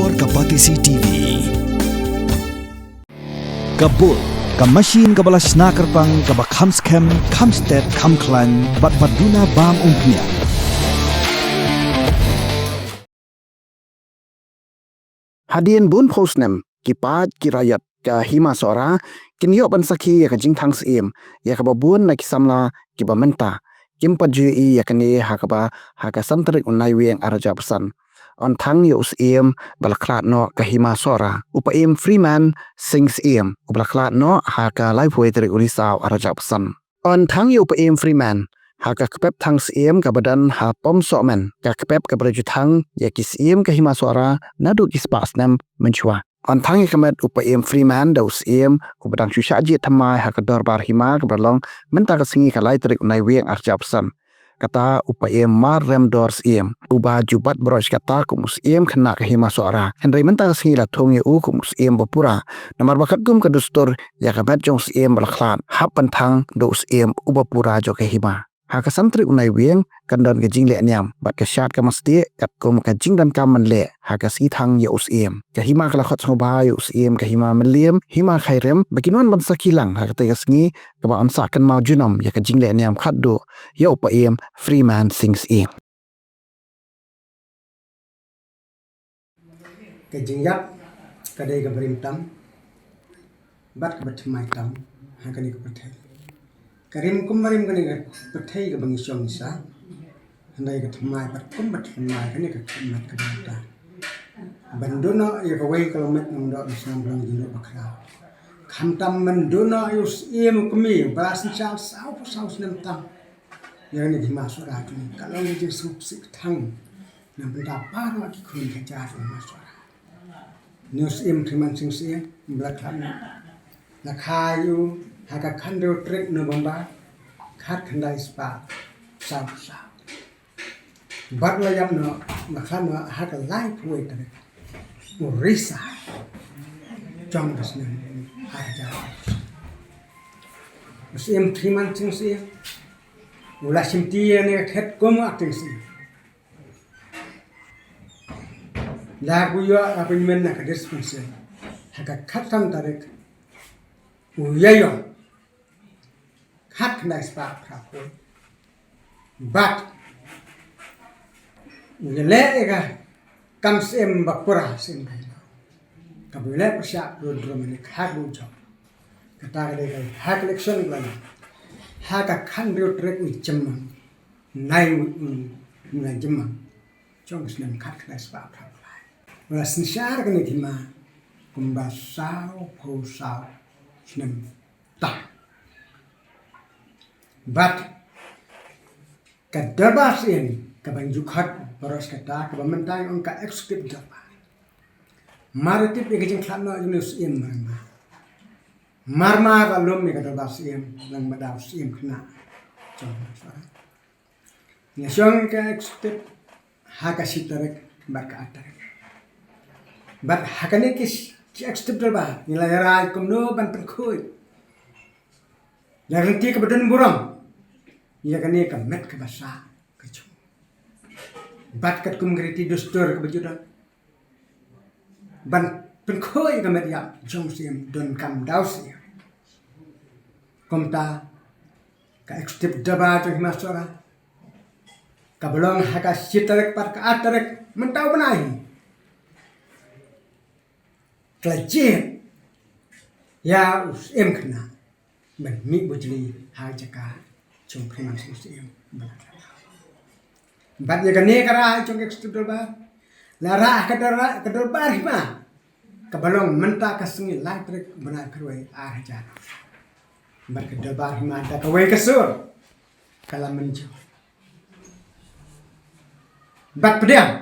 Bor Kapatisi TV Kabul ka machine ka balas nakarpang ka bakhamskem khamstet khamklan bat baduna bam umpnya Hadian bun posnem kipat kirayat ka hima sora kinyo ban sakhi ya ka jingthang sim ya ka babun na kisamla ki bamenta kimpaju ya kani hakaba haka samtrik unai weng araja pesan on thang yo sim balaklat no ka hima sora upaim freeman sings sim balaklat no haka lai poetry unisau araja pesan on thang yo upaim freeman haka kepep thang sim ka badan ha pom somen ka kepep ka beraju thang ya kisim ka hima sora nadu kispas nam menchua on thang ya kamet upaim freeman daus sim ku badang shusaji thamai haka dorbar hima ka berlong menta ka singi ka lai trik unai weng arja pesan kata upaim mar rem dors iem uba jubat brosh kata kumus iem kena ke hima suara henry menta singi la thong ye u kumus iem bapura namar bakat gum ke dustur ya kamet jong iem balaklan hap pantang dos iem ubapura jo ke hima haka santri unai weng kandan ke jingle nyam bat ke syat ke mesti kat kum ke jing dan kam le haka si thang ye us iem ke hima kala khot soba ye us iem ke hima meliem hima khairem bakinon ban sakilang haka te singi ke ba ansa kan mau junom ya ke jingle nyam khat do ye upa iem freeman sings iem ke jingyap kadai ke berimtam bat ke betmai tam hakani ke petai karim kumarim kani ke petai ke bangi syong sa handai ke tmai bat kum betmai kani ke mat ke bata banduna ya ke wei kilomet nang do bisam blang jindo bakra khamtam manduna yus iem kumi balasin chal sau nem tam ya ni di masura tu kalau ni je sup sik thang nam benda par ki khun ke ja masura news iem triman sing sia blak khan la khayu haka khando trek no bamba khat khandai spa sau bat la yam no makhan no haka lai puai ta urisa jong das ne ai ja news iem triman sing sia ula simti ne khet kom acting si la guyo apin men na kades punse haka khatam tarek uyayo khat na spa khapoi but uyale ega kam sem bakura sin kai kabule pasha rodro mene khagu jo kata gale kai hak election lana haka khandro trek ni chemma nai na chemma chong snem khat na spa khapai wala sinshar kan thima kumba sao pho sao snem ta but kadabas in kabanju khat paras kata kabamantai on ka executive jaba maratit egajing khatno news in marma kalom me kadabas in nang madaw sim khna chong sa ni syong ka executive haka sitarek baka atarek but hakane kis executive ba nilai rai kumno ban perkhoi yang ti ka badan buram ya kane ka met ka basa ka chu bat kat kum griti dustur ka bajuda ban perkhoi ka met ya jong sim don kam daus ya komta ka executive daba to masora ka belong haka sitarek par ka atarek mentau benai klaje ya us em khna ban mi bujli ha jaka chung khna sim bat ya kane kara chung executive ba la ra ka dor bar hima ka balong menta ka singi lai trek bana kroi a haja bat ka dor bar hima ta ka wei ka sur kala menjo bat pedang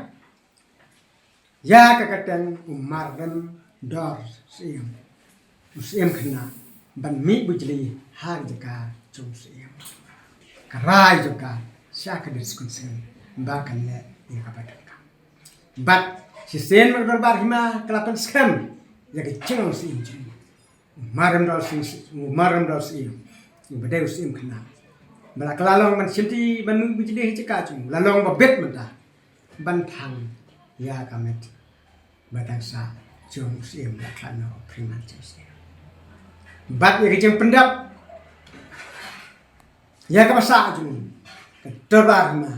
ya ka katan umar dan dor sim khna ban mi bujli ha jaka chung sim karai jaka syak diskunsen ba kan le ya ka batka bat si sen mar bar hima kalapan skam ya ke chung sim maram dor sim badai sim khna bala kalalong man sinti ban mi bujli jaka chung lalong ba bet mata ban thang ya ka met batang sa jong siem laksana priman siem bat ye jeng pendap ya ka basa jung terbar ma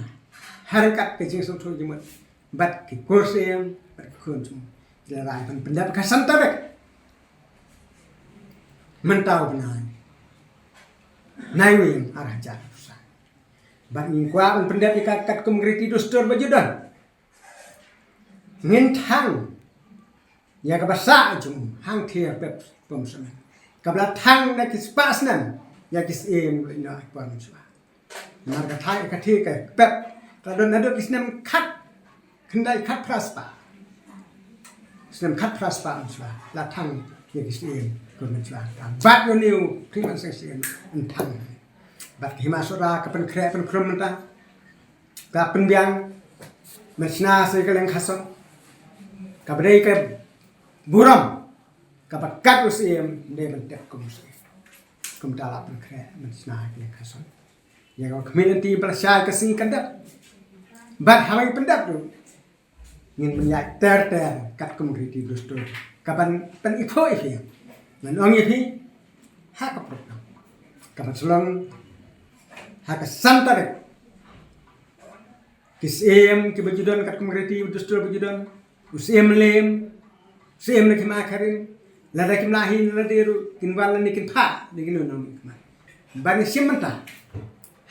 harakat ke jeng song thoi jung bat ke kursiem bat kun jung rai pendap ka santarek mentau benai nai wing arah jar pusat bat ngin kwa pendap ikat kum griti dostor bajudan ngin thang ya ka basa jung hang thia pep pom sama kabla thang na kis pas nan ya kis em na pom swa mar ka thai ka thi ka pep ka don na do kis nam khat khandai khat praspa snam khat praspa swa la thang ya kis em ko men swa bat yo new priman sang sem an thang bat himasora ka pen kre pen krum ta ka pen biang mesna se ka leng khason ka bdei ka buram ka bakat usiem de men tek kum tala pen kre mesna ka leng khason ya ka community bersai ka sing kandak bat hamai pendap tu ngin menyai ter kat community dostor kapan pen ikho ifi nan ong ifi ha ka program kapan sulong ha ka santare kisem ki bajudan kat community dostor bajudan usem lem usem nak makarin lada kim lahin laderu kinwal ni kin pha ni kin nom ban simanta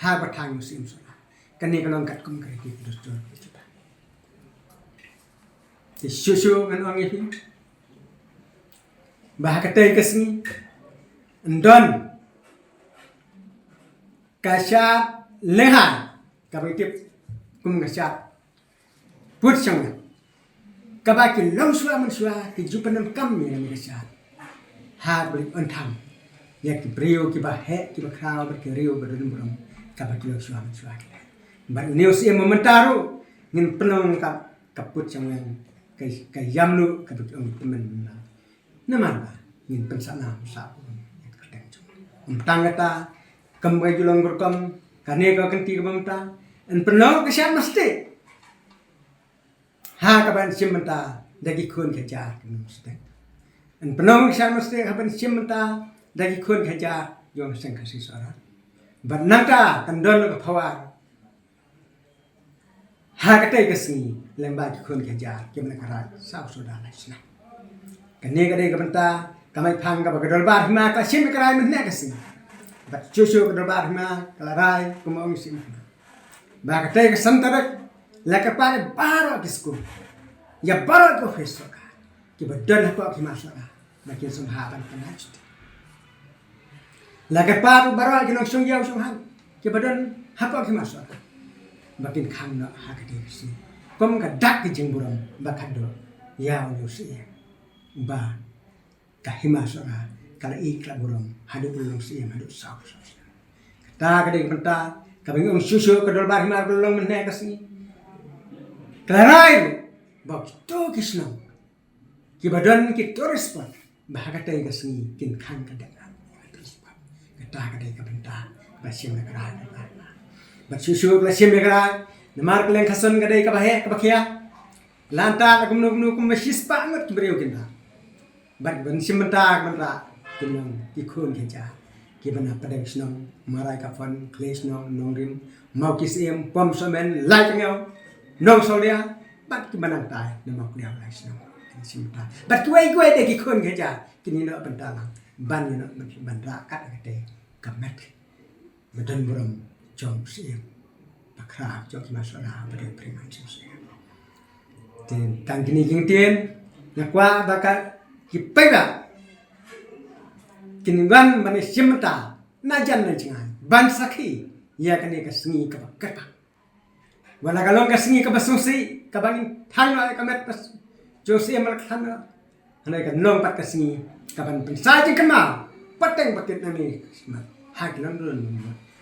ha batang usem sura kani kanong kat community dostor bajudan ti shushu ngan ong ifi bah katay kasni ndon kasya leha kabitip kum kasya put sang kabaki langsua mansua ki jupanam kam ni kasya ha balik ontam ya ki brio ki bahe ki bakrao ki rio badun buram kabaki langsua mansua ki ban news e momentaru ngin penong kaput sang kay yamnu kabaki on temen nama ngin pensana sa tangata kembali julang berkam kane ka kanti kamta en penaw kasya mesti ha kaban simenta dagi khun khaja mesti en penaw kasya mesti kaban simenta dagi khun khaja yong seng khasi sara banata kandon ka phawa ha katai kasni lemba khun khaja kemna kara sa soda laisna kane ka dei kamta kamai phang ka bagadol bar hima ka sim karai men ne kasni bat chuchu ka bar hima kalarai kumong sim ba ka tei ka santarak la ka pare baro kisko ya baro ko feso ka ki badal ko ki masara makin sumhaban panach la ka paru baro ki nok sung yaw sung han ki badal hapa ki masara makin khang na ha ka dei si kom ka dak ki jingburam ba khado yaw yo si ba kahima sora kala ikla burung hadu ulung siam hadu sau ta kadeng penta kabeng ung susu kadol bar hima ulung menne kasni klarai bak to kisno ki badan ki torispat bahaga tay kasni kin khan kadang torispat kata kadeng penta basim nakara bat susu basim nakara namar keleng khason kadai kabahe kabakhia lanta lakum kum masispa ngot beriu kinta bat ban simenta menta kinong ikun keja kibana padang snong marai kafan kles nong nongrim mau kisem pom somen lai ngau nong solia bat kibana tai namok dia lai snong simenta bat kuai de ikun keja kini no pentalang ban no bandra kat kate kamet badan buram jong sim pakra jok masala bade priman sim ten tang kini jingtien nakwa bakat kipega kinwan mane simta najan na jingan ban sakhi ya kane ka sngi ka bakata wala galong ka sngi ka basusi ka bang thangna ka met pas josi amal khana hana ka nong pat ka sngi ka ban pensai kama pateng paket nani ha kilon dun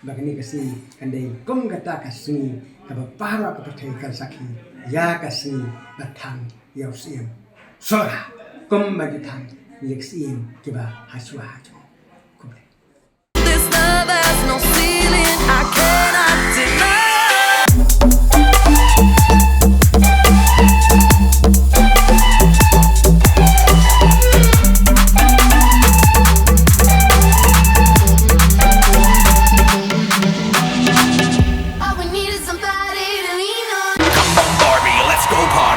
bagani ka sngi kandai kum kata ka sngi ka para ka pathai ka sakhi ya ka sngi bathang yaw sim sora kum bagi thang yeksim kiba haswa hajo This love has no ceiling, I cannot deny. Let's go party.